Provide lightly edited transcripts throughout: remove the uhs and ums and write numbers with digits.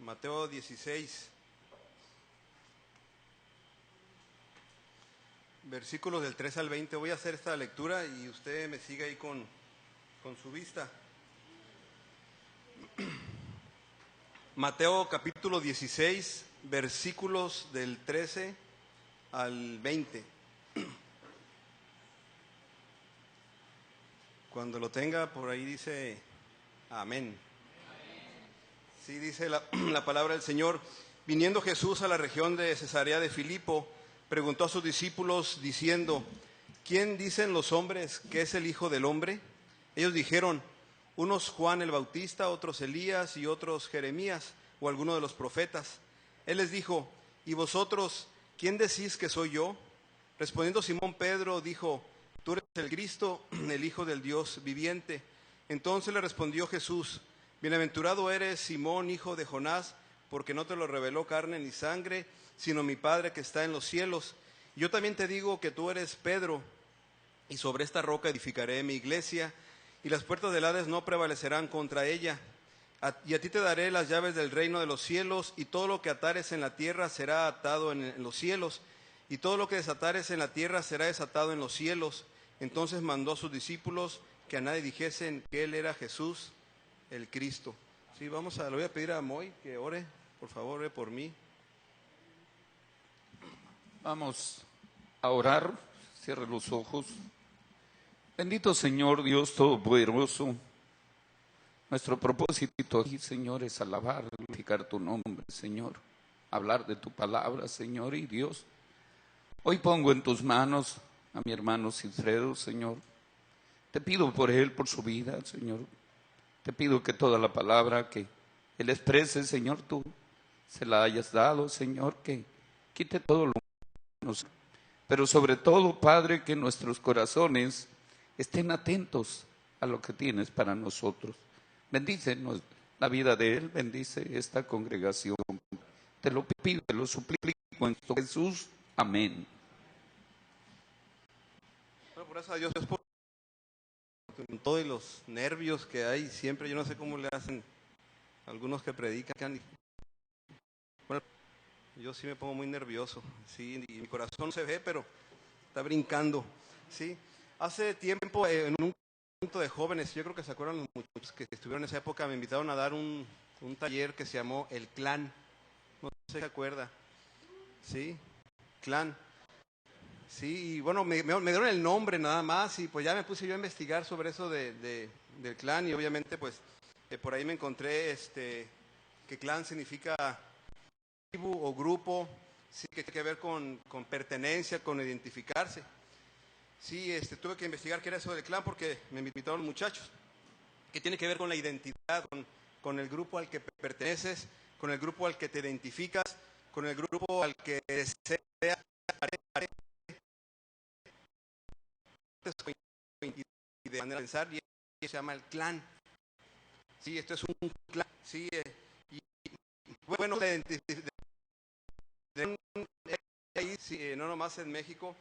Mateo 16, versículos del 3 al 20. Voy a hacer esta lectura y usted me sigue ahí con su vista. Mateo capítulo 16, versículos del 13 al 20. Cuando lo tenga, por ahí dice amén. Sí, dice la palabra del Señor. Viniendo Jesús a la región de Cesarea de Filipo, preguntó a sus discípulos diciendo: ¿quién dicen los hombres que es el Hijo del Hombre? Ellos dijeron: unos Juan el Bautista, otros Elías y otros Jeremías o alguno de los profetas. Él les dijo: ¿y vosotros quién decís que soy yo? Respondiendo Simón Pedro dijo: tú eres el Cristo, el Hijo del Dios viviente. Entonces le respondió Jesús: bienaventurado eres, Simón, hijo de Jonás, porque no te lo reveló carne ni sangre, sino mi Padre que está en los cielos. Yo también te digo que tú eres Pedro, y sobre esta roca edificaré mi iglesia, y las puertas del Hades no prevalecerán contra ella. Y a ti te daré las llaves del reino de los cielos, y todo lo que atares en la tierra será atado en los cielos, y todo lo que desatares en la tierra será desatado en los cielos. Entonces mandó a sus discípulos que a nadie dijesen que él era Jesús, el Cristo. Sí, le voy a pedir a Moy que ore, por favor, ore por mí. Vamos a orar, cierre los ojos. Bendito Señor Dios Todopoderoso, nuestro propósito aquí, Señor, es alabar, glorificar tu nombre, Señor, hablar de tu palabra, Señor, y Dios. Hoy pongo en tus manos a mi hermano Silfredo, Señor. Te pido por él, por su vida, Señor. Te pido que toda la palabra que él exprese, Señor, tú se la hayas dado, Señor, que quite todo lo malo. Pero sobre todo, Padre, que nuestros corazones estén atentos a lo que tienes para nosotros. Bendice la vida de él, bendice esta congregación. Te lo pido, te lo suplico en Jesús. Amén. Bueno, por eso a Dios es por todos los nervios que hay siempre. Yo no sé cómo le hacen algunos que predican. Bueno, yo sí me pongo muy nervioso, sí, y mi corazón no se ve, pero está brincando, sí. Hace tiempo en un punto de jóvenes, yo creo que se acuerdan los muchachos que estuvieron en esa época, me invitaron a dar un taller que se llamó El Clan. No sé si se acuerda, sí, Clan. Sí, y bueno, me dieron el nombre nada más y pues ya me puse yo a investigar sobre eso del clan y obviamente pues por ahí me encontré que clan significa tribu o grupo, sí, que tiene que ver con pertenencia, con identificarse. Sí, tuve que investigar qué era eso del clan porque me invitaron los muchachos, que tiene que ver con la identidad, con el grupo al que perteneces, con el grupo al que te identificas, con el grupo al que deseas y de manera de pensar, y se llama el clan. Sí, esto es un clan. Sí, y bueno, no nomás en México,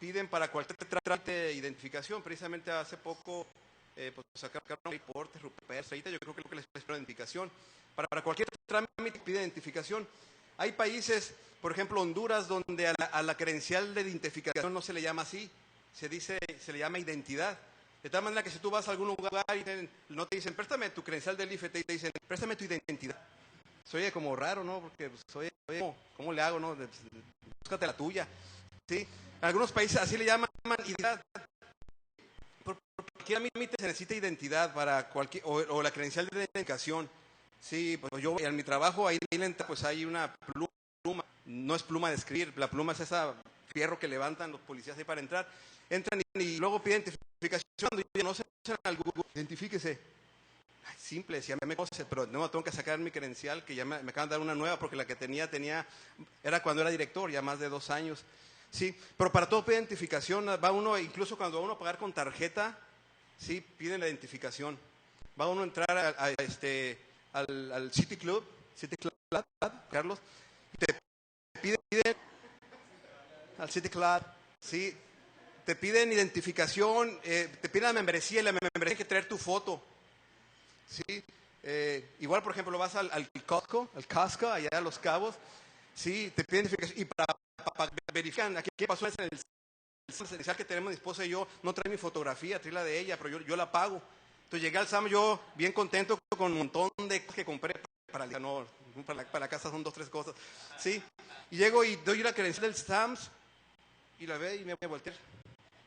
piden para cualquier trámite de identificación. Precisamente hace poco pues sacaron reportes, Rupert, yo creo que les piden identificación. Para cualquier trámite pide identificación. Hay países, por ejemplo Honduras, donde a la credencial de identificación no se le llama así, se le llama identidad. De tal manera que si tú vas a algún lugar y no te dicen, préstame tu credencial del IFE, te dicen, préstame tu identidad. Se oye como raro, ¿no? Porque pues, ¿cómo le hago, no? Búscate la tuya, ¿sí? En algunos países así le llaman identidad. Por cualquier límite se necesita identidad para cualquier, o la credencial de identificación. Sí, pues yo en mi trabajo ahí pues hay una pluma, no es pluma de escribir, la pluma es esa fierro que levantan los policías ahí para entrar. Entran y luego piden identificación, y no se al Google, identifíquese. Ay, simple, si ya me conoce, pero no, tengo que sacar mi credencial, que ya me acaban de dar una nueva, porque la que tenía, era cuando era director, ya más de 2 años. Sí, pero para todo pide identificación, va uno, incluso cuando va uno a pagar con tarjeta, sí, piden la identificación. Va uno a entrar al City Club, Carlos, y te piden al City Club, sí, te piden identificación, te piden la membresía, y la membresía hay que traer tu foto, sí, Igual, por ejemplo, vas al Costco, allá a Los Cabos, sí, te piden identificación, y para verificar, aquí qué pasó en el esencial que tenemos mi esposa y yo, no trae mi fotografía, trae la de ella, pero yo la pago. Entonces llegué al Sam, yo bien contento con un montón de cosas que compré para la casa, son 2, 3 cosas, sí. Y llego y doy la credencial del Sam's y la ve y me volteé.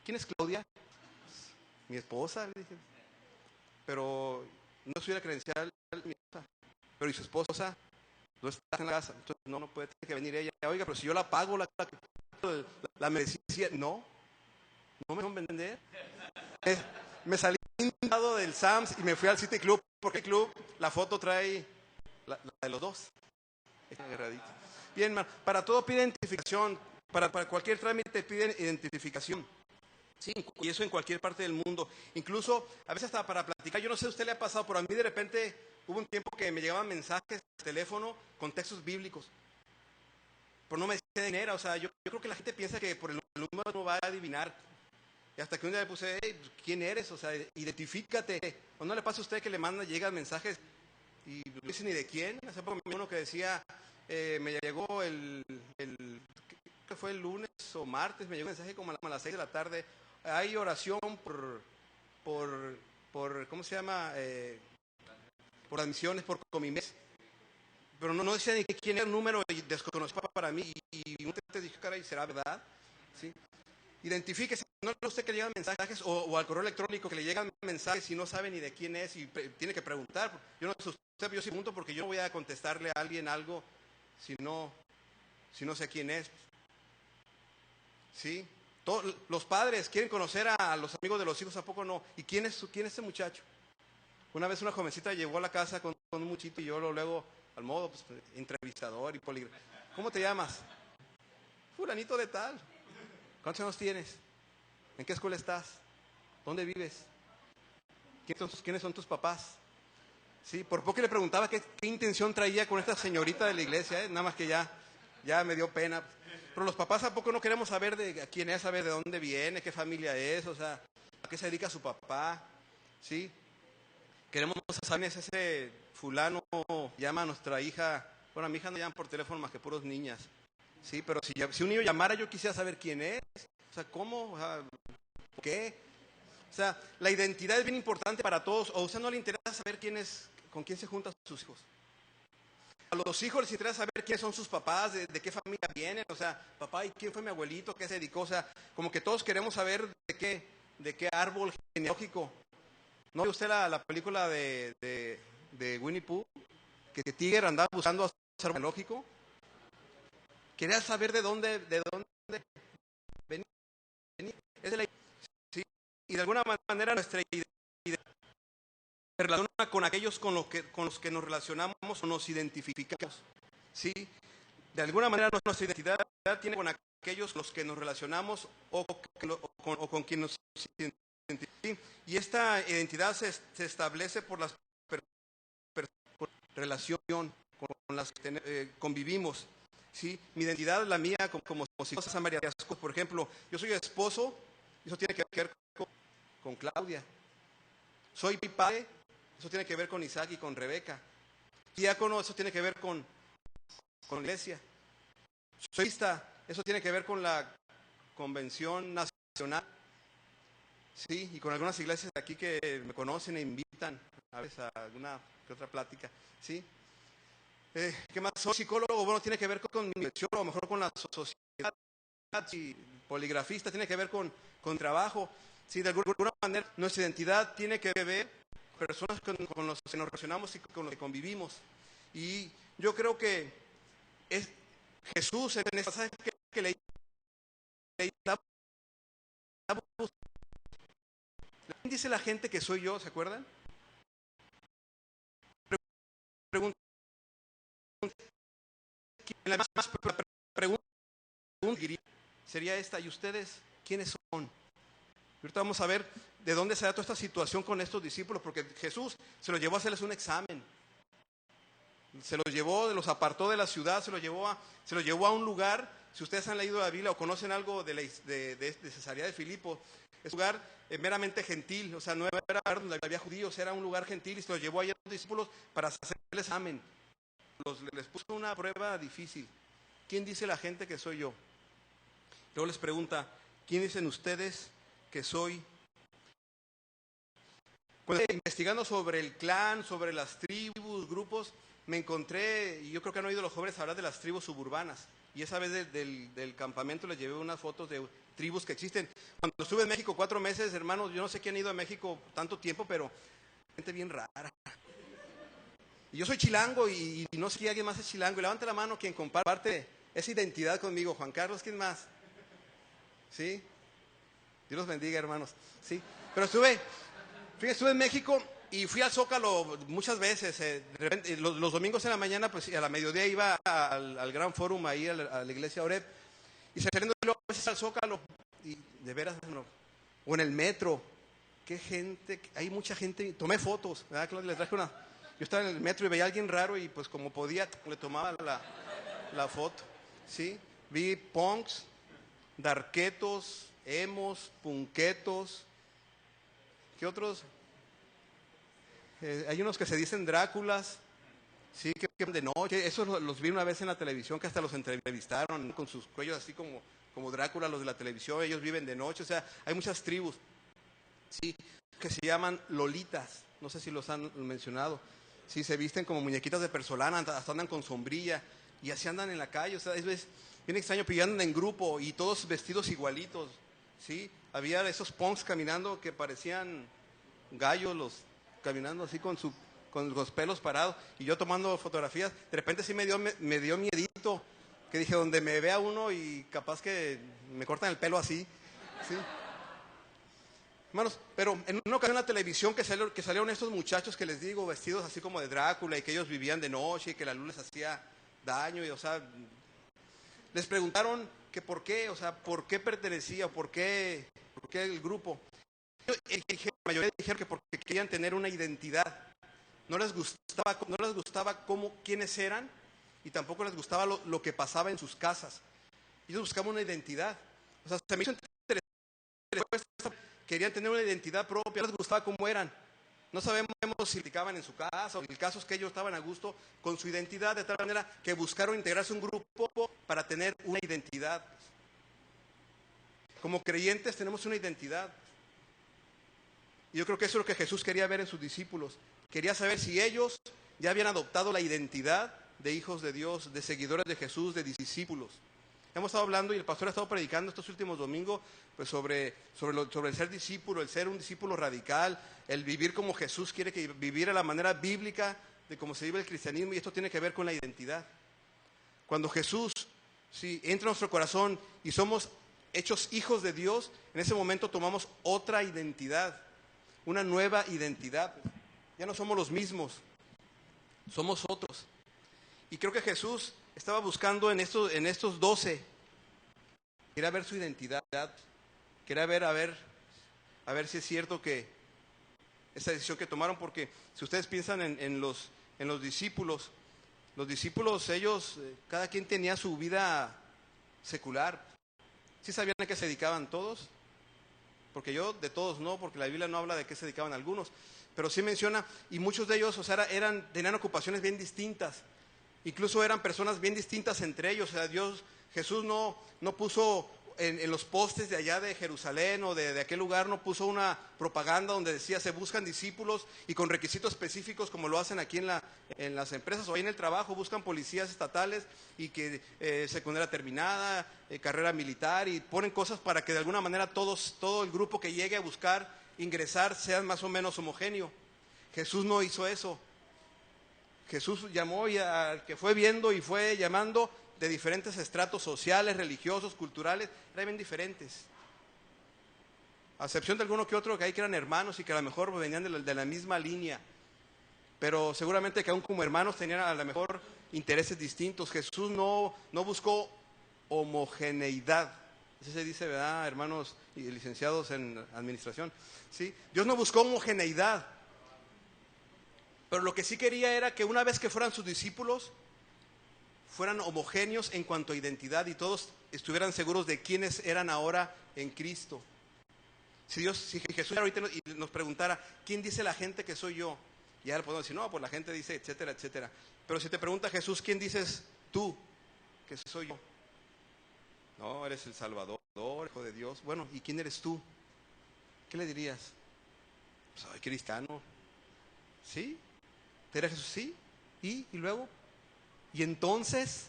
¿Quién es Claudia? Mi esposa, le dije. Pero no soy la credencial de mi esposa. Pero ¿y su esposa? No está en la casa, entonces no puede tener que venir ella. Oiga, pero si yo la pago, la medicina, no me dejan vender. Me salí del Sam's y me fui al City Club, porque el club, la foto trae la de los dos. Bien, para todo pide identificación, para cualquier trámite piden identificación. Sí, y eso en cualquier parte del mundo. Incluso, a veces hasta para platicar, yo no sé si a usted le ha pasado, pero a mí de repente hubo un tiempo que me llegaban mensajes de teléfono con textos bíblicos. Pero no me decía de manera, o sea, yo creo que la gente piensa que por el número no va a adivinar. Y hasta que un día le puse, hey, ¿quién eres? O sea, identifícate. ¿O no le pasa a usted que le llegan mensajes y no dice ni de quién? Hace poco uno que decía, me llegó que fue el lunes o martes, me llegó un mensaje como a las 6 de la tarde. Hay oración por ¿cómo se llama? Por admisiones, por Comimés. Pero no decía ni quién era el número, y desconocido para mí. Y un te dije, caray, ¿será verdad? ¿Sí? Identifíquese, no es usted que le llegan mensajes o al correo electrónico que le llegan mensajes y no sabe ni de quién es y tiene que preguntar. Yo no sé usted, pero yo sí pregunto porque yo no voy a contestarle a alguien algo si no sé quién es. ¿Sí? Los padres quieren conocer a los amigos de los hijos, ¿a poco no? ¿Y quién es ese muchacho? Una vez una jovencita llegó a la casa con un muchito y yo luego, al modo, pues, entrevistador y polígrafo. ¿Cómo te llamas? Fulanito de tal. ¿Cuántos años tienes? ¿En qué escuela estás? ¿Dónde vives? ¿Quiénes son tus papás? Sí, por poco le preguntaba qué intención traía con esta señorita de la iglesia, nada más que ya me dio pena. Pero los papás ¿a poco no queremos saber de quién es, saber de dónde viene, qué familia es, o sea, a qué se dedica su papá? ¿Sí? Queremos saber ese fulano llama a nuestra hija, bueno, a mi hija no llaman por teléfono más que puros niñas. Sí, pero si un niño llamara yo quisiera saber quién es, o sea, ¿cómo? O sea, ¿qué? O sea, la identidad es bien importante para todos. ¿O a usted no le interesa saber con quién se juntan sus hijos? A los hijos les interesa saber quiénes son sus papás, de qué familia vienen. O sea, papá, ¿y quién fue mi abuelito? ¿Qué se dedicó? O sea, como que todos queremos saber de qué árbol genealógico. ¿No vio usted la película de Winnie Pooh? Que Tiger andaba buscando a su árbol genealógico. Quería saber de dónde venía. Es de la y de alguna manera nuestra identidad se relaciona con aquellos con los que nos relacionamos o nos identificamos. ¿Sí? De alguna manera nuestra identidad tiene con aquellos con los que nos relacionamos o con quien nos identificamos. ¿Sí? Y esta identidad se establece por las relación con las que convivimos. ¿Sí? Mi identidad, la mía, como si fuese San María, por ejemplo, yo soy esposo, eso tiene que ver con Claudia. Soy padre, eso tiene que ver con Isaac y con Rebeca. Diácono, eso tiene que ver con la iglesia. Soy lista, eso tiene que ver con la convención nacional. Sí, y con algunas iglesias de aquí que me conocen e invitan a veces a alguna que otra plática. Sí. ¿Qué más? Soy psicólogo, bueno, tiene que ver con mi dirección, a lo mejor con la sociedad. Y poligrafista, tiene que ver con trabajo. Sí, de alguna manera nuestra identidad tiene que ver con personas con las que nos relacionamos y con los que convivimos. Y yo creo que es Jesús en este pasaje que leí. ¿Quién dice la gente que soy yo? ¿Se acuerdan? Pregunta. La pregunta sería esta: ¿y ustedes quiénes son? Ahorita vamos a ver de dónde se da toda esta situación con estos discípulos, porque Jesús se los llevó a hacerles un examen. Se los llevó, los apartó de la ciudad, se los llevó a un lugar. Si ustedes han leído la Biblia o conocen algo de Cesarea de Filipo, Es un lugar meramente gentil, o sea, no era un lugar donde había judíos, era un lugar gentil y se los llevó allá a los discípulos para hacerles examen. Les puso una prueba difícil. ¿Quién dice la gente que soy yo? Luego les pregunta, ¿quién dicen ustedes que soy? Cuando investigando sobre el clan, sobre las tribus, grupos, me encontré, y yo creo que han oído los jóvenes hablar de las tribus suburbanas. Y esa vez del campamento les llevé unas fotos de tribus que existen. Cuando estuve en México 4 meses, hermanos, yo no sé quién ha ido a México tanto tiempo, pero gente bien rara. Y yo soy chilango y no sé si alguien más es chilango. Y levante la mano quien comparte esa identidad conmigo. Juan Carlos, ¿quién más? ¿Sí? Dios los bendiga, hermanos. ¿Sí? Pero estuve en México y fui al Zócalo muchas veces. De repente, los domingos en la mañana, pues a la mediodía iba al Gran Fórum, ahí a la iglesia Oreb. Y saliendo luego a veces al Zócalo. Y de veras, no. O en el metro. Qué gente, hay mucha gente. Tomé fotos, ¿verdad, Claudia? Les traje una. Yo estaba en el metro y veía a alguien raro y pues como podía, le tomaba la foto. ¿Sí? Vi punks, darquetos, emos, punquetos. ¿Qué otros? Hay unos que se dicen Dráculas, sí, que de noche. Esos los vi una vez en la televisión, que hasta los entrevistaron con sus cuellos así como Drácula, los de la televisión. Ellos viven de noche, o sea, hay muchas tribus, sí, que se llaman lolitas. No sé si los han mencionado. Sí, se visten como muñequitas de porcelana, hasta andan con sombrilla y así andan en la calle. O sea, es bien extraño, pero andan en grupo y todos vestidos igualitos, sí. Había esos punks caminando que parecían gallos, caminando así con los pelos parados y yo tomando fotografías. De repente sí me dio miedito, que dije, donde me vea uno y capaz que me cortan el pelo así, ¿sí? Hermanos, pero en una ocasión en la televisión que salieron estos muchachos que les digo, vestidos así como de Drácula y que ellos vivían de noche y que la luz les hacía daño y, o sea, les preguntaron que por qué, o sea, por qué pertenecía, por qué el grupo. La mayoría dijeron que porque querían tener una identidad. No les gustaba quiénes eran y tampoco les gustaba lo que pasaba en sus casas. Ellos buscaban una identidad. O sea, se me hizo interesante. Querían tener una identidad propia, no les gustaba cómo eran. No sabemos si criticaban en su casa, o el caso es que ellos estaban a gusto con su identidad, de tal manera que buscaron integrarse a un grupo para tener una identidad. Como creyentes tenemos una identidad. Y yo creo que eso es lo que Jesús quería ver en sus discípulos. Quería saber si ellos ya habían adoptado la identidad de hijos de Dios, de seguidores de Jesús, de discípulos. Hemos estado hablando y el pastor ha estado predicando estos últimos domingos pues sobre el ser discípulo, el ser un discípulo radical, el vivir como Jesús quiere que vivir a la manera bíblica de cómo se vive el cristianismo, y esto tiene que ver con la identidad. Cuando Jesús entra a nuestro corazón y somos hechos hijos de Dios, en ese momento tomamos otra identidad, una nueva identidad. Ya no somos los mismos, somos otros. Y creo que Jesús estaba buscando en estos 12, quería ver su identidad, quería ver a ver si es cierto que esa decisión que tomaron, porque si ustedes piensan en los discípulos, ellos, cada quien tenía su vida secular. ¿Sí sabían a qué se dedicaban todos? Porque yo de todos no, porque la Biblia no habla de qué se dedicaban algunos, pero sí menciona, y muchos de ellos, o sea, tenían ocupaciones bien distintas. Incluso eran personas bien distintas entre ellos. O sea, Jesús no puso en los postes de allá de Jerusalén o de aquel lugar, no puso una propaganda donde decía se buscan discípulos y con requisitos específicos como lo hacen aquí en las empresas o ahí en el trabajo, buscan policías estatales y que secundaria terminada, carrera militar, y ponen cosas para que de alguna manera todo el grupo que llegue a buscar ingresar sean más o menos homogéneo. Jesús no hizo eso. Jesús llamó y al que fue viendo y fue llamando de diferentes estratos sociales, religiosos, culturales, eran bien diferentes. A excepción de alguno que otro que hay que eran hermanos y que a lo mejor venían de la misma línea. Pero seguramente que aún como hermanos tenían a lo mejor intereses distintos. Jesús no buscó homogeneidad. Así se dice, ¿verdad, hermanos y licenciados en administración? ¿Sí? Dios no buscó homogeneidad. Pero lo que sí quería era que una vez que fueran sus discípulos, fueran homogéneos en cuanto a identidad y todos estuvieran seguros de quiénes eran ahora en Cristo. Si Jesús ahorita nos preguntara, ¿quién dice la gente que soy yo? Ya le podemos decir, no, pues la gente dice, etcétera, etcétera. Pero si te pregunta Jesús, ¿quién dices tú que soy yo? No, eres el Salvador, Hijo de Dios. Bueno, ¿y quién eres tú? ¿Qué le dirías? Soy cristiano. ¿Sí? ¿Te era Jesús? Sí. ¿Y luego? ¿Y entonces?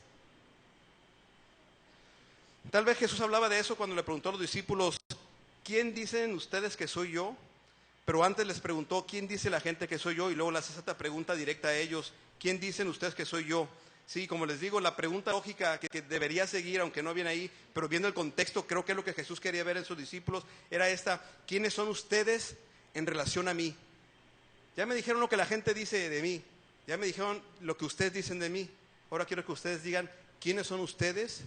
Tal vez Jesús hablaba de eso cuando le preguntó a los discípulos, ¿quién dicen ustedes que soy yo? Pero antes les preguntó, ¿quién dice la gente que soy yo? Y luego les hace esta pregunta directa a ellos, ¿quién dicen ustedes que soy yo? Sí, como les digo, la pregunta lógica que debería seguir, aunque no viene ahí, pero viendo el contexto, creo que es lo que Jesús quería ver en sus discípulos, era esta, ¿quiénes son ustedes en relación a mí? Ya me dijeron lo que la gente dice de mí, ya me dijeron lo que ustedes dicen de mí, ahora quiero que ustedes digan, ¿quiénes son ustedes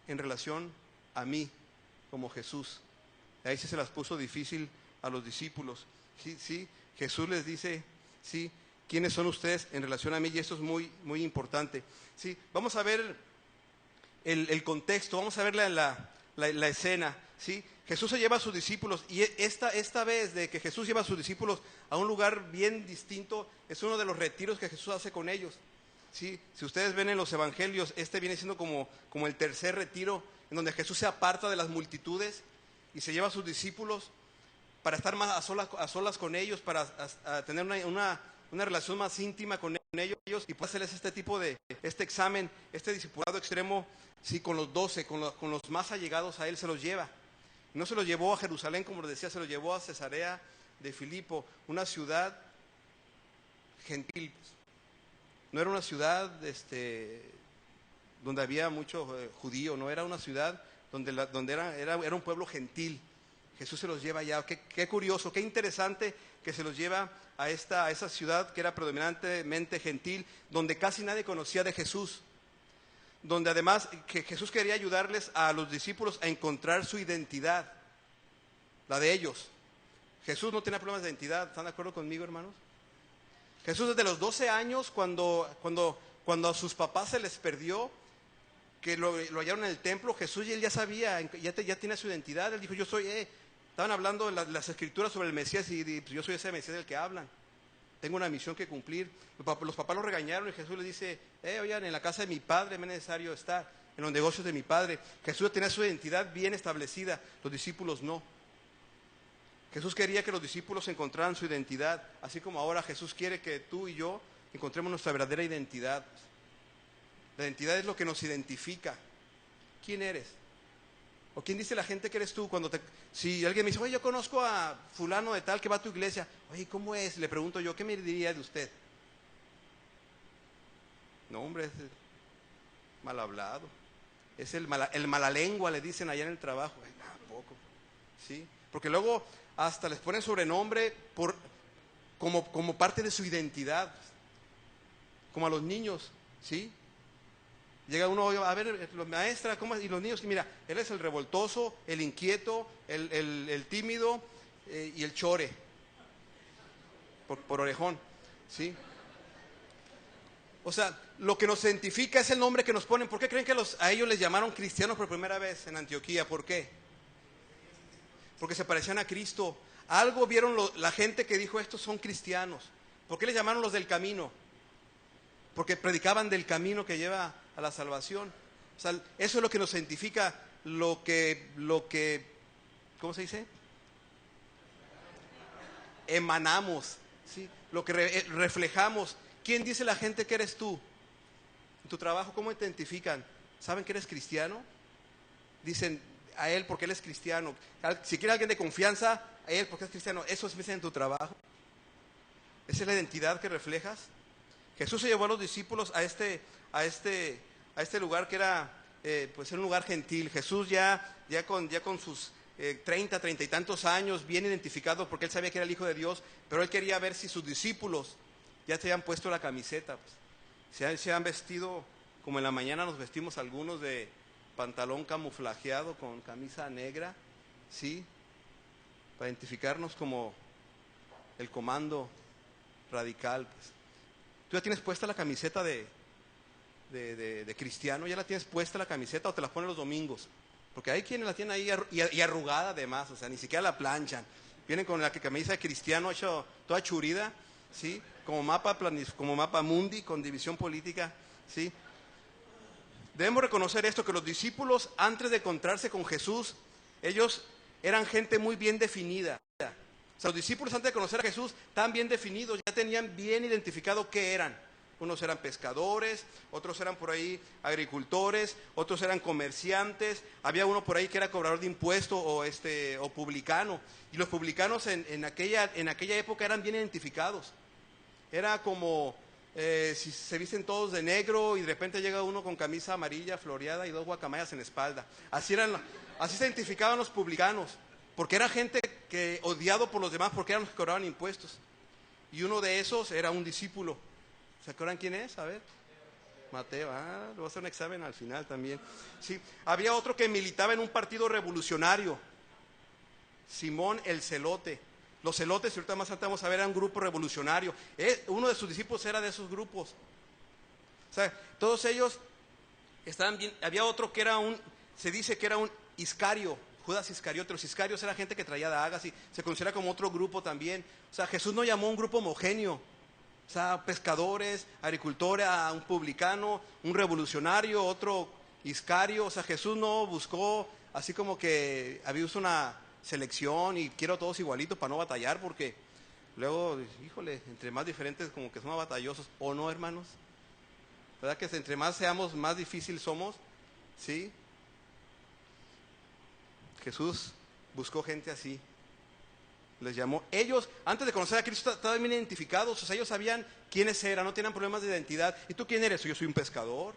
en relación a mí, como Jesús? Ahí sí se las puso difícil a los discípulos. Sí, Jesús les dice, sí, ¿quiénes son ustedes en relación a mí? Y esto es muy, muy importante. Sí, vamos a ver el contexto, vamos a ver la escena. Sí, Jesús se lleva a sus discípulos y esta vez de que Jesús lleva a sus discípulos a un lugar bien distinto, es uno de los retiros que Jesús hace con ellos. Sí, si ustedes ven en los evangelios, este viene siendo como el tercer retiro, en donde Jesús se aparta de las multitudes y se lleva a sus discípulos para estar más a solas con ellos, para tener una relación más íntima con ellos y puede hacerles este tipo de examen, este discipulado extremo, sí, con los 12, con los más allegados a él se los lleva. No se los llevó a Jerusalén, como les decía, se los llevó a Cesarea de Filipo, una ciudad gentil. No era una ciudad donde había mucho judío, no era una ciudad donde era un pueblo gentil. Jesús se los lleva allá. Qué curioso, qué interesante que se los lleva a esa ciudad que era predominantemente gentil, donde casi nadie conocía de Jesús, donde además que Jesús quería ayudarles a los discípulos a encontrar su identidad, la de ellos. Jesús no tenía problemas de identidad, ¿están de acuerdo conmigo, hermanos? Jesús desde los 12 años, cuando a sus papás se les perdió, que lo hallaron en el templo, Jesús y él ya sabía, ya tenía su identidad. Él dijo, yo soy, estaban hablando en las escrituras sobre el Mesías y yo soy ese Mesías del que hablan. Tengo una misión que cumplir. Los papás lo regañaron y Jesús les dice, oigan, en la casa de mi padre me es necesario estar, en los negocios de mi padre. Jesús tenía su identidad bien establecida, los discípulos no. Jesús quería que los discípulos encontraran su identidad, así como ahora Jesús quiere que tú y yo encontremos nuestra verdadera identidad. La identidad es lo que nos identifica. ¿Quién eres? ¿O quién dice la gente que eres tú? Si alguien me dice, oye, yo conozco a fulano de tal que va a tu iglesia. Oye, ¿cómo es? Le pregunto yo, ¿qué me diría de usted? No, hombre, es mal hablado. Es el mala lengua, le dicen allá en el trabajo. Ay, tampoco. ¿Sí? Porque luego hasta les ponen sobrenombre como parte de su identidad. Como a los niños, ¿sí? Llega uno, a ver, maestra, ¿cómo es? Y los niños, mira, él es el revoltoso, el inquieto, el tímido y el chore, por orejón, ¿sí? O sea, lo que nos identifica es el nombre que nos ponen. ¿Por qué creen que a ellos les llamaron cristianos por primera vez en Antioquía? ¿Por qué? Porque se parecían a Cristo. Algo vieron la gente que dijo, estos son cristianos. ¿Por qué les llamaron los del camino? Porque predicaban del camino que lleva a la salvación. O sea, eso es lo que nos identifica, lo que ¿cómo se dice? Emanamos, ¿sí? Lo que reflejamos. ¿Quién dice la gente que eres tú? En tu trabajo, ¿cómo te identifican? ¿Saben que eres cristiano? Dicen a él porque él es cristiano. Si quiere alguien de confianza, a él porque es cristiano. Eso es en tu trabajo. Esa es la identidad que reflejas. Jesús se llevó a los discípulos a este lugar que era pues un lugar gentil. Jesús ya con sus 30 y tantos años, bien identificado, porque él sabía que era el Hijo de Dios, pero él quería ver si sus discípulos ya se habían puesto la camiseta, pues. Se han vestido, como en la mañana nos vestimos algunos de pantalón camuflajeado con camisa negra, ¿sí? Para identificarnos como el comando radical, pues. ¿Tú ya tienes puesta la camiseta de cristiano? ¿Ya la tienes puesta la camiseta o te la pones los domingos? Porque hay quienes la tienen ahí y arrugada además, o sea, ni siquiera la planchan. Vienen con la camisa de cristiano hecho toda churida, ¿sí? Como mapa mundi, con división política, ¿sí? Debemos reconocer esto, que los discípulos, antes de encontrarse con Jesús, ellos eran gente muy bien definida. O sea, los discípulos antes de conocer a Jesús estaban bien definidos, ya tenían bien identificado qué eran. Unos eran pescadores, otros eran por ahí agricultores, otros eran comerciantes, había uno por ahí que era cobrador de impuestos o publicano. Y los publicanos en aquella época eran bien identificados. Era como si se visten todos de negro y de repente llega uno con camisa amarilla floreada y dos guacamayas en la espalda. Así se identificaban los publicanos, porque era gente que odiado por los demás porque eran los que cobraban impuestos. Y uno de esos era un discípulo. ¿Se acuerdan quién es? A ver. Mateo, le voy a hacer un examen al final también. Sí, había otro que militaba en un partido revolucionario, Simón el Celote. Los celotes, y ahorita más adelante vamos a ver, era un grupo revolucionario. Uno de sus discípulos era de esos grupos. O sea, todos ellos estaban bien. Había otro que se dice que era un Iscario, Judas Iscariote. Los Iscarios era gente que traía dagas y se considera como otro grupo también. O sea, Jesús no llamó a un grupo homogéneo. O sea, pescadores, agricultores, a un publicano, un revolucionario, otro Iscario. O sea, Jesús no buscó así como que había una selección y quiero todos igualitos para no batallar, porque luego, híjole, entre más diferentes como que somos batallosos, ¿o no, hermanos? ¿Verdad que entre más seamos, más difícil somos? ¿Sí? Jesús buscó gente así. Les llamó. Ellos, antes de conocer a Cristo, estaban bien identificados. O sea, ellos sabían quiénes eran, no tenían problemas de identidad. ¿Y tú quién eres? Yo soy un pescador.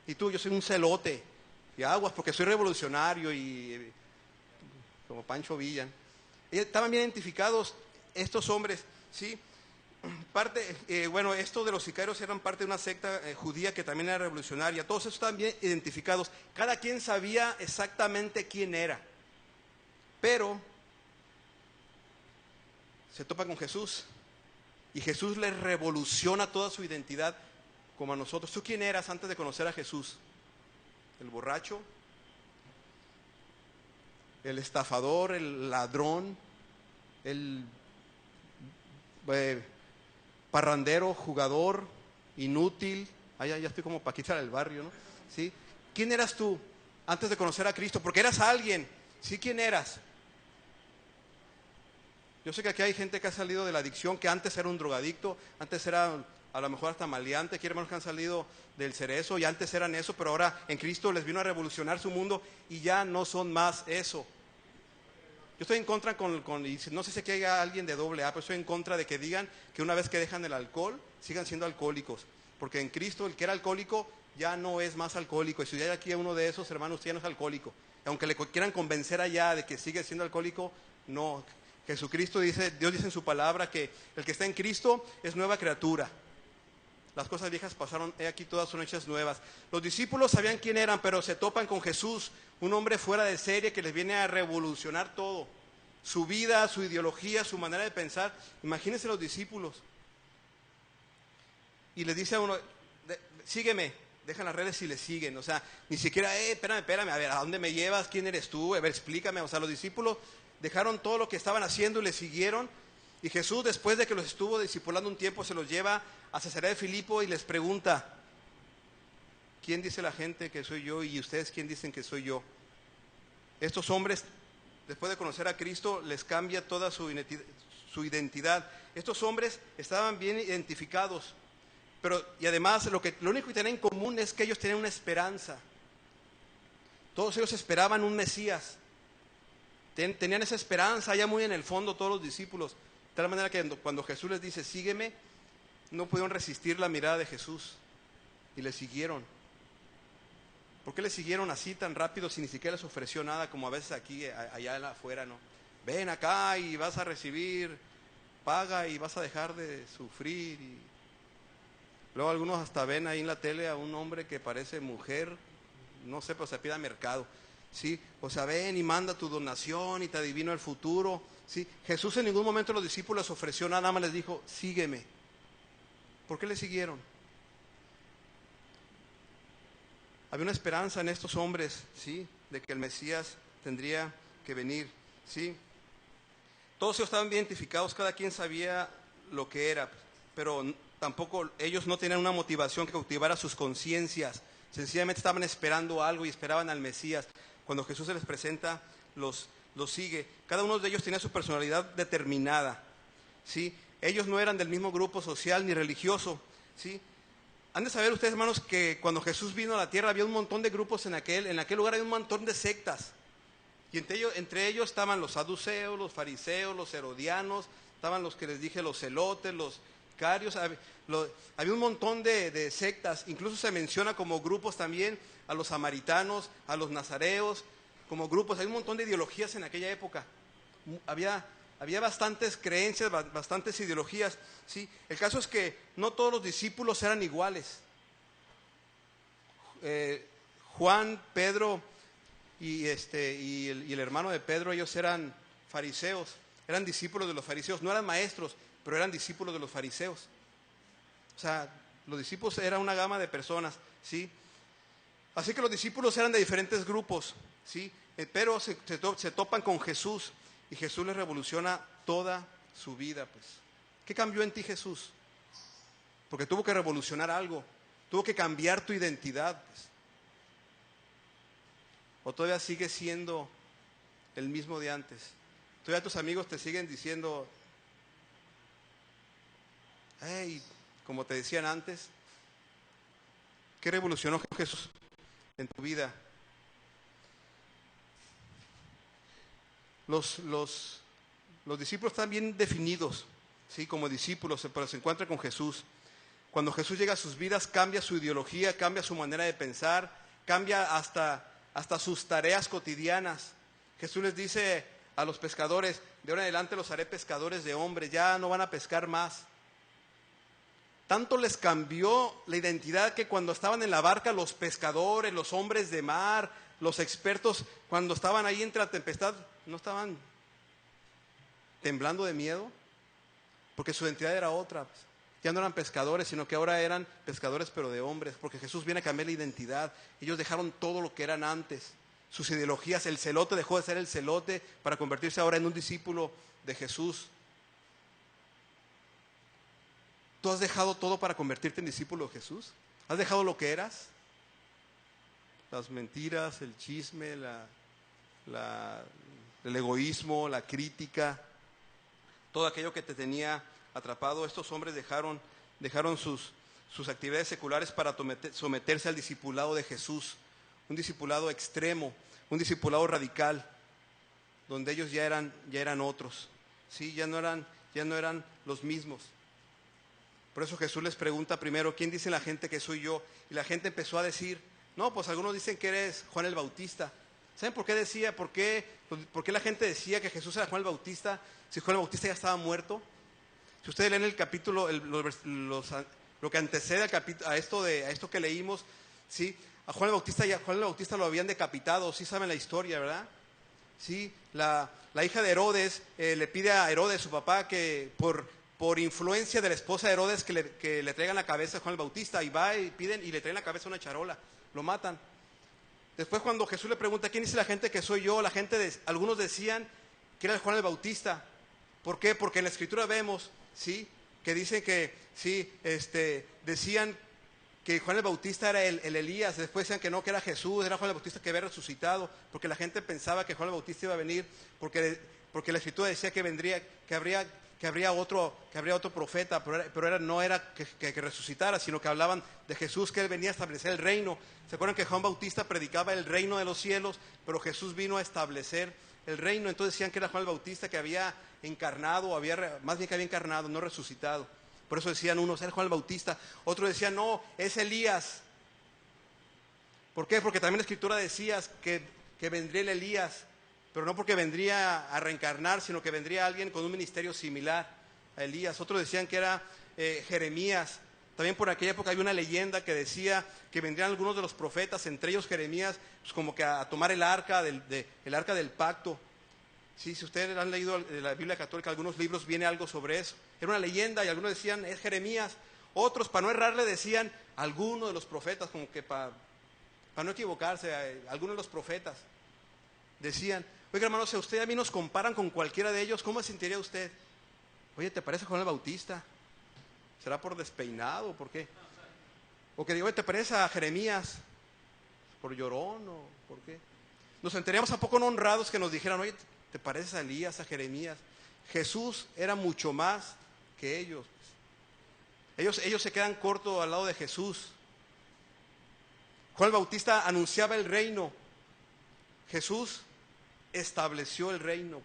¿Y tú? Yo soy un celote. Y aguas, porque soy revolucionario y como Pancho Villa. Estaban bien identificados estos hombres, ¿sí? Estos de los sicarios eran parte de una secta judía que también era revolucionaria. Todos estos estaban bien identificados. Cada quien sabía exactamente quién era. Pero se topa con Jesús y Jesús les revoluciona toda su identidad como a nosotros. ¿Tú quién eras antes de conocer a Jesús? ¿El borracho? ¿El estafador? ¿El ladrón? ¿El parrandero, jugador, inútil? Ya estoy como Paquita del barrio, ¿no? ¿Sí? ¿Quién eras tú antes de conocer a Cristo? Porque eras alguien. ¿Sí? ¿Quién eras? Yo sé que aquí hay gente que ha salido de la adicción, que antes era un drogadicto, antes era a lo mejor hasta maleante, aquí hay hermanos que han salido del cerezo y antes eran eso, pero ahora en Cristo les vino a revolucionar su mundo y ya no son más eso. Yo estoy en contra y no sé si aquí hay alguien de doble A, pero estoy en contra de que digan que una vez que dejan el alcohol, sigan siendo alcohólicos. Porque en Cristo el que era alcohólico ya no es más alcohólico. Y si hay aquí uno de esos hermanos, ya no es alcohólico. Aunque le quieran convencer allá de que sigue siendo alcohólico, no. Jesucristo dice, Dios dice en su palabra que el que está en Cristo es nueva criatura. Las cosas viejas pasaron, he aquí todas son hechas nuevas. Los discípulos sabían quién eran, pero se topan con Jesús, un hombre fuera de serie que les viene a revolucionar todo. Su vida, su ideología, su manera de pensar. Imagínense los discípulos. Y les dice a uno, sígueme, dejan las redes y le siguen. O sea, ni siquiera, espérame, a ver, ¿a dónde me llevas? ¿Quién eres tú? A ver, explícame. O sea, los discípulos dejaron todo lo que estaban haciendo y le siguieron. Y Jesús, después de que los estuvo discipulando un tiempo, se los lleva a Cesarea de Filipo y les pregunta, ¿quién dice la gente que soy yo? Y ustedes, ¿quién dicen que soy yo? Estos hombres, después de conocer a Cristo, les cambia toda su identidad. Estos hombres estaban bien identificados, y además lo único que tenían en común es que ellos tenían una esperanza. Todos ellos esperaban un Mesías. Tenían esa esperanza allá muy en el fondo todos los discípulos. De tal manera que cuando Jesús les dice, sígueme, no pudieron resistir la mirada de Jesús y le siguieron. ¿Por qué le siguieron así tan rápido si ni siquiera les ofreció nada como a veces aquí, allá afuera, no? Ven acá y vas a recibir, paga y vas a dejar de sufrir. Y luego algunos hasta ven ahí en la tele a un hombre que parece mujer, no sé, pero se pide a mercado. ¿Sí? O sea, ven y manda tu donación y te adivino el futuro. ¿Sí? Jesús en ningún momento a los discípulos les ofreció nada más, les dijo, sígueme. ¿Por qué le siguieron? Había una esperanza en estos hombres, ¿sí? de que el Mesías tendría que venir, ¿sí? Todos ellos estaban bien identificados, cada quien sabía lo que era, pero tampoco ellos no tenían una motivación que cautivara sus conciencias. Sencillamente estaban esperando algo y esperaban al Mesías. Cuando Jesús se les presenta, los sigue. Cada uno de ellos tenía su personalidad determinada, ¿sí? Ellos no eran del mismo grupo social ni religioso, ¿sí? Han de saber ustedes, hermanos, que cuando Jesús vino a la tierra había un montón de grupos en aquel lugar, había un montón de sectas. Y entre ellos estaban los saduceos, los fariseos, los herodianos, estaban los que les dije, los celotes, los carios. Había un montón de sectas. Incluso se menciona como grupos también a los samaritanos, a los nazareos, como grupos. Hay un montón de ideologías en aquella época. Había bastantes creencias, bastantes ideologías, ¿sí? El caso es que no todos los discípulos eran iguales. Juan, Pedro y el hermano de Pedro, ellos eran fariseos, eran discípulos de los fariseos, no eran maestros, pero eran discípulos de los fariseos. O sea, los discípulos eran una gama de personas, ¿sí? Así que los discípulos eran de diferentes grupos, ¿sí? Pero se topan con Jesús y Jesús les revoluciona toda su vida, pues. ¿Qué cambió en ti Jesús? Porque tuvo que revolucionar algo, tuvo que cambiar tu identidad, pues. ¿O todavía sigues siendo el mismo de antes? Todavía tus amigos te siguen diciendo, hey, como te decían antes. ¿Qué revolucionó Jesús en tu vida? Los discípulos están bien definidos, ¿sí? Como discípulos, pero se encuentran con Jesús. Cuando Jesús llega a sus vidas, cambia su ideología, cambia su manera de pensar, cambia hasta sus tareas cotidianas. Jesús les dice a los pescadores, de ahora en adelante los haré pescadores de hombres, ya no van a pescar más. Tanto les cambió la identidad que cuando estaban en la barca los pescadores, los hombres de mar, los expertos, cuando estaban ahí entre la tempestad, no estaban temblando de miedo, porque su identidad era otra. Ya no eran pescadores, sino que ahora eran pescadores pero de hombres, porque Jesús viene a cambiar la identidad. Ellos dejaron todo lo que eran antes, sus ideologías. El celote dejó de ser el celote para convertirse ahora en un discípulo de Jesús. ¿Tú has dejado todo para convertirte en discípulo de Jesús? ¿Has dejado lo que eras? Las mentiras, el chisme, el egoísmo, la crítica, todo aquello que te tenía atrapado. Estos hombres dejaron sus actividades seculares para someterse al discipulado de Jesús, un discipulado extremo, un discipulado radical, donde ellos ya eran otros, ¿sí? Ya no eran los mismos. Por eso Jesús les pregunta primero, ¿quién dice la gente que soy yo? Y la gente empezó a decir, no, pues algunos dicen que eres Juan el Bautista. ¿Saben por qué decía? ¿Por qué la gente decía que Jesús era Juan el Bautista si Juan el Bautista ya estaba muerto? Si ustedes leen el capítulo, lo que antecede a esto que leímos, ¿sí? A Juan el Bautista lo habían decapitado, sí saben la historia, ¿verdad? Sí, la hija de Herodes le pide a Herodes, su papá, que por influencia de la esposa de Herodes que le traigan la cabeza a Juan el Bautista, y va y piden y le traen la cabeza a una charola, lo matan. Después cuando Jesús le pregunta, ¿quién dice la gente que soy yo? Algunos decían que era Juan el Bautista. ¿Por qué? Porque en la Escritura vemos, ¿sí? Que dicen que, sí, decían que Juan el Bautista era el Elías, después decían que no, que era Jesús, era Juan el Bautista que había resucitado, porque la gente pensaba que Juan el Bautista iba a venir, porque la Escritura decía que vendría, que habría otro profeta, pero no era que resucitara, sino que hablaban de Jesús, que él venía a establecer el reino. ¿Se acuerdan que Juan Bautista predicaba el reino de los cielos, pero Jesús vino a establecer el reino? Entonces decían que era Juan el Bautista que había encarnado, más bien que había encarnado, no resucitado. Por eso decían unos, era Juan el Bautista. Otros decían, no, es Elías. ¿Por qué? Porque también la Escritura decía que vendría el Elías, pero no porque vendría a reencarnar, sino que vendría alguien con un ministerio similar a Elías. Otros decían que era Jeremías. También por aquella época había una leyenda que decía que vendrían algunos de los profetas, entre ellos Jeremías, pues como que a tomar el arca del pacto. Sí, si ustedes han leído la Biblia católica, algunos libros, viene algo sobre eso. Era una leyenda y algunos decían, es Jeremías. Otros, para no errarle, decían, alguno de los profetas, como que para no equivocarse, algunos de los profetas. Decían, oiga hermano, si a usted y a mí nos comparan con cualquiera de ellos, ¿cómo se sentiría usted? Oye, ¿te parece Juan el Bautista? ¿Será por despeinado o por qué? O que digo, oye, ¿te parece a Jeremías? ¿Por llorón o por qué? Nos sentiríamos a poco no honrados que nos dijeran, oye, ¿te pareces a Elías, a Jeremías? Jesús era mucho más que ellos. Ellos se quedan cortos al lado de Jesús. Juan el Bautista anunciaba el reino. Jesús estableció el reino.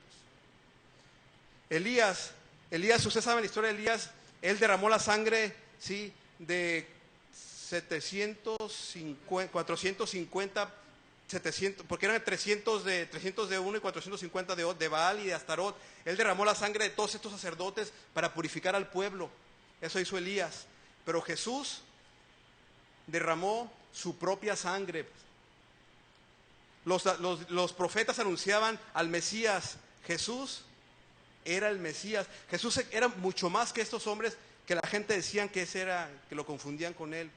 Elías, ustedes saben la historia de Elías, él derramó la sangre, ¿sí?, de 450, 700, porque eran 300 de uno y 450 de Baal y de Astarot. Él derramó la sangre de todos estos sacerdotes para purificar al pueblo. Eso hizo Elías. Pero Jesús derramó su propia sangre. Los profetas anunciaban al Mesías. Jesús era el Mesías. Jesús era mucho más que estos hombres que la gente decían que ese era, que lo confundían con él.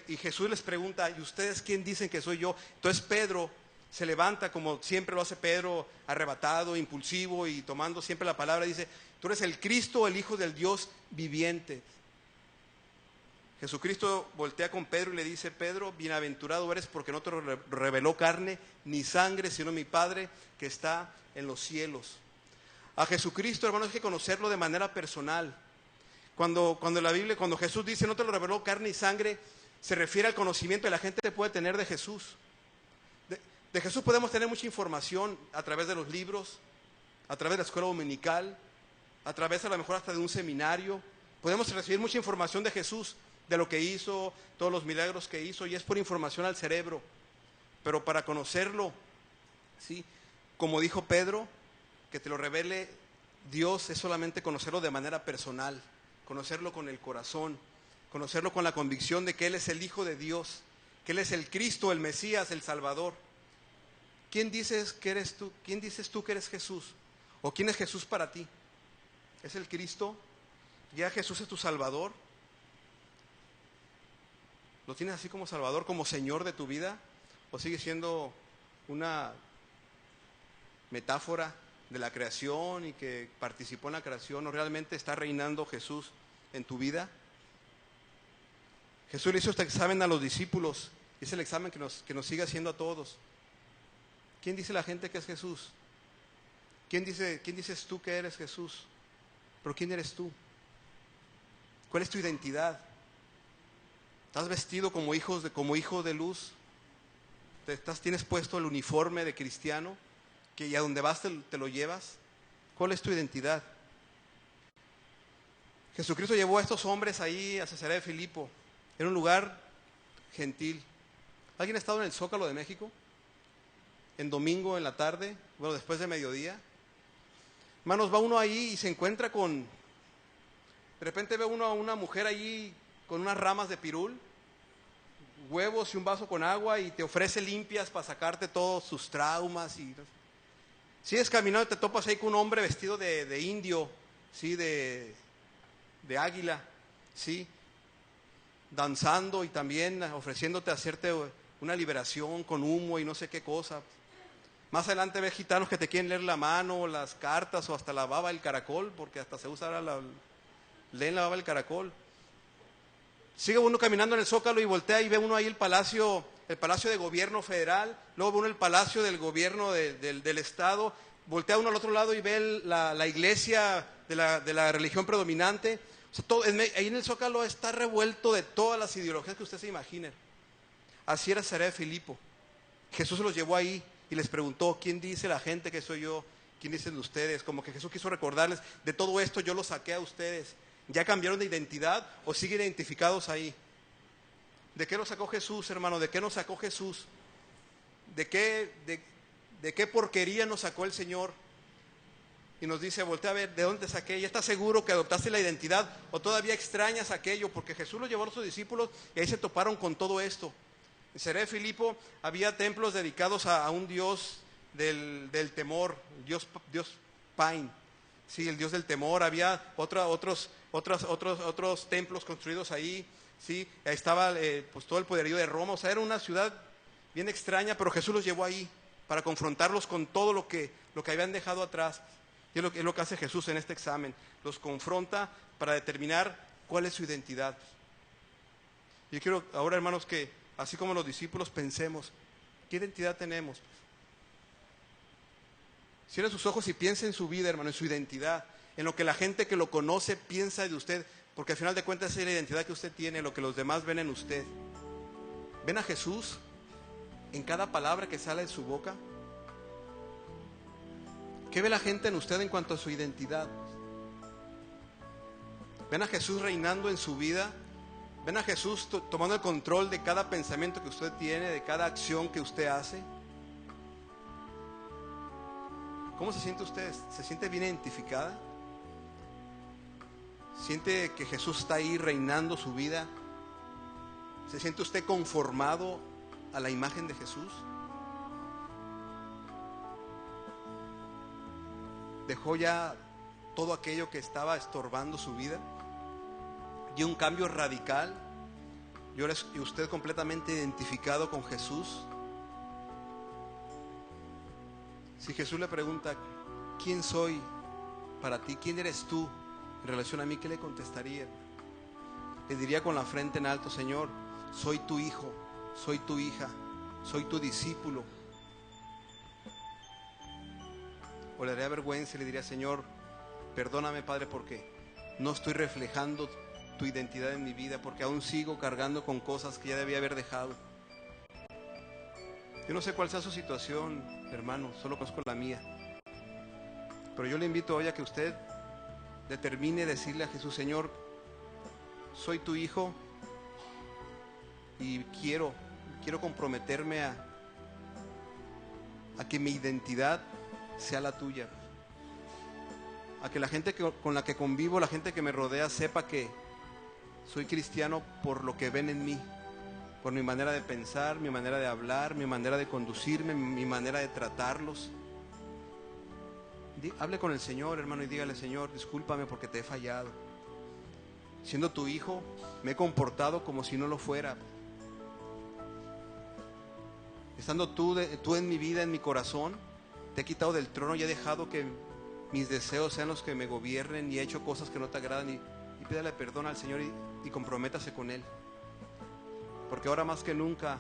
Y Jesús les pregunta, ¿y ustedes quién dicen que soy yo? Entonces Pedro se levanta, como siempre lo hace Pedro, arrebatado, impulsivo y tomando siempre la palabra, dice, tú eres el Cristo, el Hijo del Dios viviente. Jesucristo voltea con Pedro y le dice, Pedro, bienaventurado eres porque no te lo reveló carne ni sangre, sino mi Padre que está en los cielos. A Jesucristo, hermanos, hay que conocerlo de manera personal. Cuando la Biblia, cuando Jesús dice no te lo reveló carne y sangre, se refiere al conocimiento que la gente puede tener de Jesús. De Jesús podemos tener mucha información a través de los libros, a través de la escuela dominical, a través a lo mejor hasta de un seminario. Podemos recibir mucha información de Jesús, de lo que hizo, todos los milagros que hizo, y es por información al cerebro. Pero para conocerlo, ¿sí?, como dijo Pedro, que te lo revele Dios es solamente conocerlo de manera personal. Conocerlo con el corazón, conocerlo con la convicción de que Él es el Hijo de Dios, que Él es el Cristo, el Mesías, el Salvador. ¿Quién dices que eres tú? ¿Quién dices tú que eres Jesús? ¿O quién es Jesús para ti? ¿Es el Cristo? ¿Ya Jesús es tu Salvador? ¿Lo tienes así como Salvador, como Señor de tu vida? ¿O sigue siendo una metáfora de la creación y que participó en la creación, o realmente está reinando Jesús en tu vida? Jesús le hizo este examen a los discípulos, y es el examen que nos sigue haciendo a todos. ¿Quién dice la gente que es Jesús? ¿Quién dices tú que eres Jesús? ¿Pero quién eres tú? ¿Cuál es tu identidad? ¿Estás vestido como hijo de luz? ¿Tienes puesto el uniforme de cristiano? ¿Que a donde vas te lo llevas? ¿Cuál es tu identidad? Jesucristo llevó a estos hombres ahí a Cesarea de Filipo. Era un lugar gentil. ¿Alguien ha estado en el Zócalo de México? En domingo, en la tarde, bueno, después de mediodía. Hermanos, va uno ahí y se encuentra con... De repente ve uno a una mujer allí con unas ramas de pirul, huevos y un vaso con agua, y te ofrece limpias para sacarte todos sus traumas. Y sigues caminando y te topas ahí con un hombre vestido de indio, ¿sí?, de águila, ¿sí?, danzando y también ofreciéndote hacerte una liberación con humo y no sé qué cosa. Más adelante ves gitanos que te quieren leer la mano, las cartas o hasta la baba del caracol, porque hasta se usa ahora leen la baba del caracol. Sigue uno caminando en el Zócalo y voltea y ve uno ahí el palacio de gobierno federal, luego ve uno el palacio del gobierno del estado, voltea uno al otro lado y ve la iglesia de la religión predominante. O sea, ahí en el Zócalo está revuelto de todas las ideologías que usted se imagine. Así era Cesarea de Filipo. Jesús se los llevó ahí y les preguntó, ¿quién dice la gente que soy yo? ¿Quién dicen de ustedes? Como que Jesús quiso recordarles, de todo esto yo los saqué a ustedes. ¿Ya cambiaron de identidad o siguen identificados ahí? ¿De qué nos sacó Jesús, hermano? ¿De qué nos sacó Jesús? ¿De qué porquería nos sacó el Señor? Y nos dice, voltea a ver, ¿de dónde te saqué? ¿Ya estás seguro que adoptaste la identidad o todavía extrañas aquello? Porque Jesús lo llevó a sus discípulos y ahí se toparon con todo esto. En Cesarea de Filipo había templos dedicados a un dios del temor, Dios Pain, sí, el dios del temor. Había otros templos construidos ahí, sí. Ahí estaba pues todo el poderío de Roma. O sea, era una ciudad bien extraña, pero Jesús los llevó ahí para confrontarlos con todo lo que habían dejado atrás. Y es lo que hace Jesús en este examen. Los confronta para determinar cuál es su identidad. Yo quiero ahora, hermanos, que así como los discípulos pensemos, ¿qué identidad tenemos? Cierre sus ojos y piense en su vida, hermano, en su identidad, en lo que la gente que lo conoce piensa de usted, porque al final de cuentas es la identidad que usted tiene, lo que los demás ven en usted. ¿Ven a Jesús en cada palabra que sale de su boca? ¿Qué ve la gente en usted en cuanto a su identidad? ¿Ven a Jesús reinando en su vida? ¿Ven a Jesús tomando el control de cada pensamiento que usted tiene, de cada acción que usted hace? ¿Cómo se siente usted? ¿Se siente bien identificada? ¿Siente que Jesús está ahí reinando su vida? ¿Se siente usted conformado a la imagen de Jesús? ¿Dejó ya todo aquello que estaba estorbando su vida? ¿Y un cambio radical? ¿Y usted completamente identificado con Jesús? Si Jesús le pregunta, ¿quién soy para ti? ¿Quién eres tú en relación a mí? ¿Qué le contestaría? Le diría con la frente en alto, Señor, soy tu hijo, soy tu hija, soy tu discípulo. O le daría vergüenza y le diría, Señor, perdóname, Padre, porque no estoy reflejando tu identidad en mi vida, porque aún sigo cargando con cosas que ya debía haber dejado. Yo no sé cuál sea su situación, hermano, solo conozco la mía. Pero yo le invito hoy a que usted determine decirle a Jesús, Señor, soy tu hijo y quiero comprometerme a que mi identidad sea la tuya. A que la gente con la que convivo, la gente que me rodea, sepa que soy cristiano por lo que ven en mí, por mi manera de pensar, mi manera de hablar, mi manera de conducirme, mi manera de tratarlos. Hable con el Señor, hermano, y dígale, Señor, discúlpame porque te he fallado. Siendo tu hijo, me he comportado como si no lo fuera. Estando tú en mi vida, en mi corazón, te he quitado del trono y he dejado que mis deseos sean los que me gobiernen y he hecho cosas que no te agradan. Y pídale perdón al Señor y comprométase con Él. Porque ahora más que nunca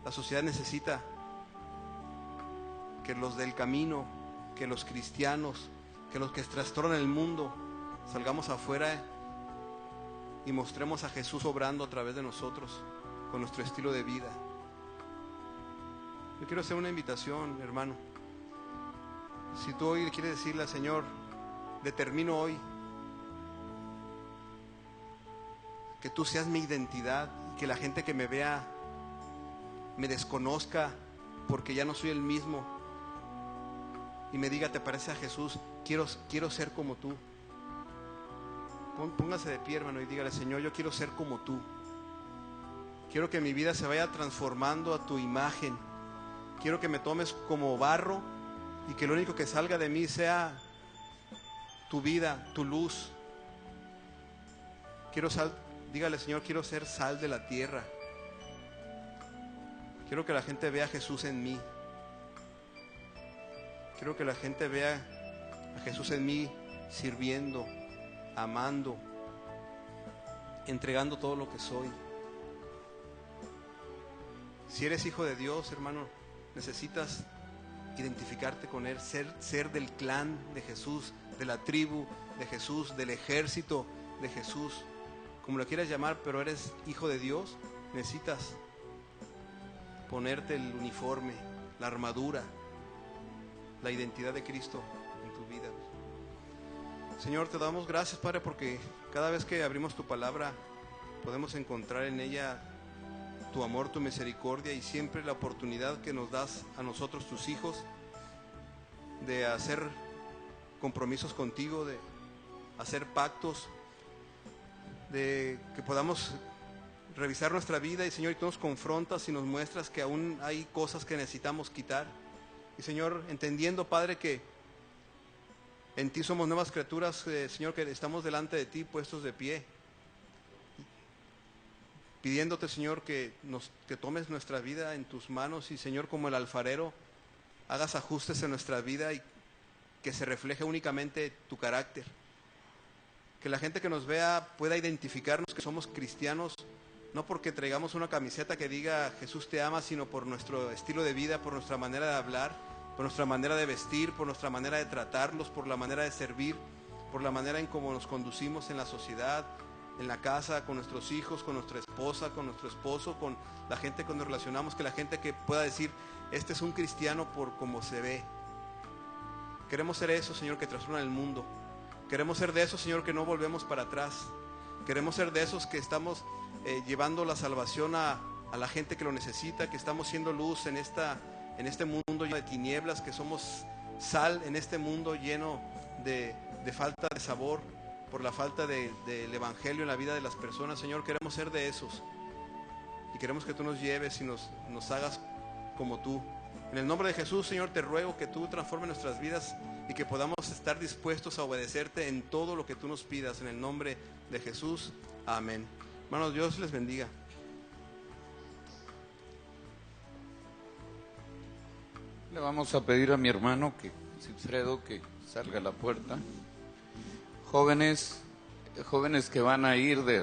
la sociedad necesita que los del camino, que los cristianos, que los que trastornan el mundo, salgamos afuera y mostremos a Jesús obrando a través de nosotros con nuestro estilo de vida. Yo quiero hacer una invitación, hermano. Si tú hoy quieres decirle al Señor, determino hoy que tú seas mi identidad, que la gente que me vea me desconozca porque ya no soy el mismo y me diga, ¿te parece a Jesús? Quiero ser como tú. Póngase de pie, hermano, y dígale, Señor, yo quiero ser como tú. Quiero que mi vida se vaya transformando a tu imagen. Quiero que me tomes como barro y que lo único que salga de mí sea tu vida, tu luz. Dígale, Señor, quiero ser sal de la tierra. Quiero que la gente vea a Jesús en mí. Quiero que la gente vea a Jesús en mí sirviendo, amando, entregando todo lo que soy. Si eres hijo de Dios, hermano, necesitas identificarte con Él, ser del clan de Jesús, de la tribu de Jesús, del ejército de Jesús, como lo quieras llamar, pero eres hijo de Dios, necesitas ponerte el uniforme, la armadura, la identidad de Cristo en tu vida. Señor, te damos gracias, Padre, porque cada vez que abrimos tu palabra podemos encontrar en ella tu amor, tu misericordia y siempre la oportunidad que nos das a nosotros, tus hijos, de hacer compromisos contigo, de hacer pactos, de que podamos revisar nuestra vida y, Señor, y tú nos confrontas y nos muestras que aún hay cosas que necesitamos quitar. Y, Señor, entendiendo, Padre, que en ti somos nuevas criaturas, Señor, que estamos delante de ti puestos de pie. pidiéndote, Señor, que tomes nuestra vida en tus manos y, Señor, como el alfarero, hagas ajustes en nuestra vida y que se refleje únicamente tu carácter. Que la gente que nos vea pueda identificarnos que somos cristianos, no porque traigamos una camiseta que diga Jesús te ama, sino por nuestro estilo de vida, por nuestra manera de hablar, por nuestra manera de vestir, por nuestra manera de tratarlos, por la manera de servir, por la manera en cómo nos conducimos en la sociedad, en la casa, con nuestros hijos, con nuestra esposa, con nuestro esposo, con la gente que nos relacionamos, que la gente que pueda decir, este es un cristiano por cómo se ve. Queremos ser eso, Señor, que transforma el mundo. Queremos ser de esos, Señor, que no volvemos para atrás. Queremos ser de esos que estamos llevando la salvación a la gente que lo necesita, que estamos siendo luz en este mundo lleno de tinieblas, que somos sal en este mundo lleno de falta de sabor, por la falta del evangelio en la vida de las personas. Señor, queremos ser de esos. Y queremos que tú nos lleves y nos hagas como tú. En el nombre de Jesús, Señor, te ruego que tú transformes nuestras vidas y que podamos estar dispuestos a obedecerte en todo lo que tú nos pidas. En el nombre de Jesús, amén. Hermanos, Dios les bendiga. Le vamos a pedir a mi hermano Sigfredo, que salga a la puerta. Jóvenes que van a ir de